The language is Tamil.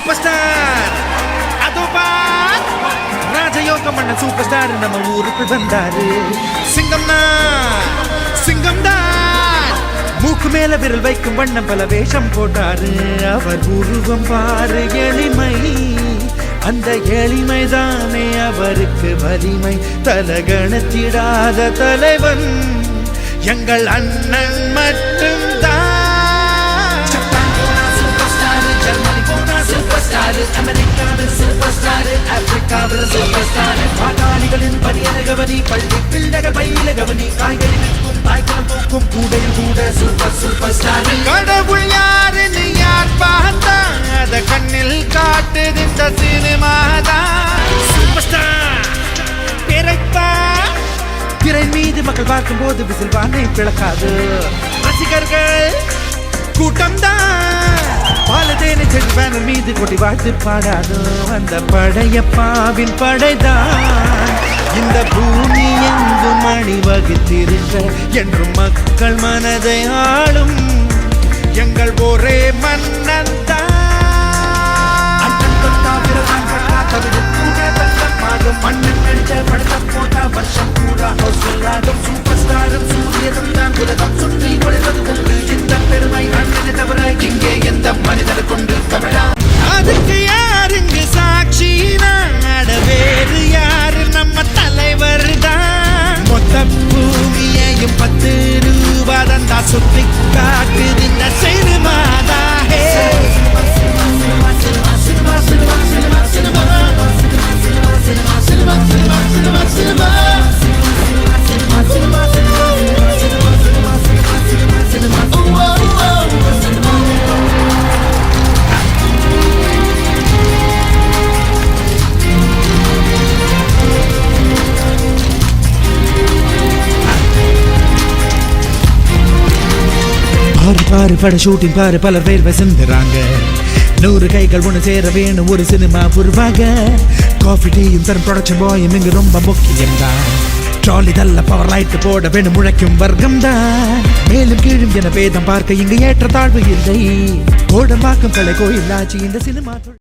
சூப்பர் ஸ்டார் அதோபா ராஜயோகம் பண்ண சூப்பர் ஸ்டார் நம்ம ஊருக்கு வந்தாரு. சிங்கம்னா சிங்கம்தான் மூக்கு மேல விரல் வைக்கும் வண்ணம் பல வேஷம் போட்டாரு. அவர் உருவம் பாரு எளிமை, அந்த எளிமைதானே அவருக்கு வலிமை. தலகணத்திடாத தலைவன் எங்கள் அண்ணன் மட்டும்தான். பாட்டாளிகளின் பணியன கவனி, பள்ளி பிள்ளைகள் பயில கவனி, காய்கறி விற்கும் தாய்க்குளம் தூக்கும் கூடையில் கூட சூப்பர் சூப்பர் ஸ்டார். கடவுள் யாருன்னு யார் பார்த்தா அத கண்ணில் காட்டுது இந்த சினிமாதான். சூப்பர் ஸ்டார் பிறப்பா திரை மீது மக்கள் பார்க்கும் போது விசில் வானை பிளக்காது. ரசிகர்கள் கூட்டம்தான் பாலதேனை சென்று பேனர் மீது கொட்டி வாழ்த்து பாடாது. அந்த படையப்பாவின் படைதான் இந்த பூமி எங்கும் அணிவகுத்திருக்க என்றும் மக்கள் மனதை ஆளும் எங்கள் ஒரே மன்னன் தான். மண்ணன் நடிச்ச படத்தை போட்டா வருஷம் கூட சூப்பர் ஸ்டாரும் சூரியனும் தான் உலகம் சுற்றி கொள்வது உண்டு. இந்த பெருமை அண்ணனை தவிர இங்கே எந்த மனிதர் கொண்டு தமிழா. அதுக்கு யாருங்க சாட்சி? நாட வேறு யாரு? நம்ம தலைவர் தான். மொத்த பூமியையும் 10 ரூபா தந்தா சுத்தி காட்டுது இந்த சினிமாதான். பாரு பட ஷூட்டிங் பாரு பலர் வேர்வை சிந்துறாங்க. 100 கைகள் ஒன்று சேர வேணும் ஒரு சினிமா உருவாக. காஃபி டீயும் தரும் ப்ரொடக்ஷன் பாயும் இங்கு ரொம்ப முக்கியம் தான். ட்ராலி தள்ள பவர் லைட் போட வேணும் முழைக்கும் வர்க்கம் தான். மேலும் கீழும் என பேதம் பார்க்க இங்கு ஏற்ற தாழ்வு இல்லை. கோடம்பாக்கம் கலை கோயில் ஆட்சி இந்த சினிமா.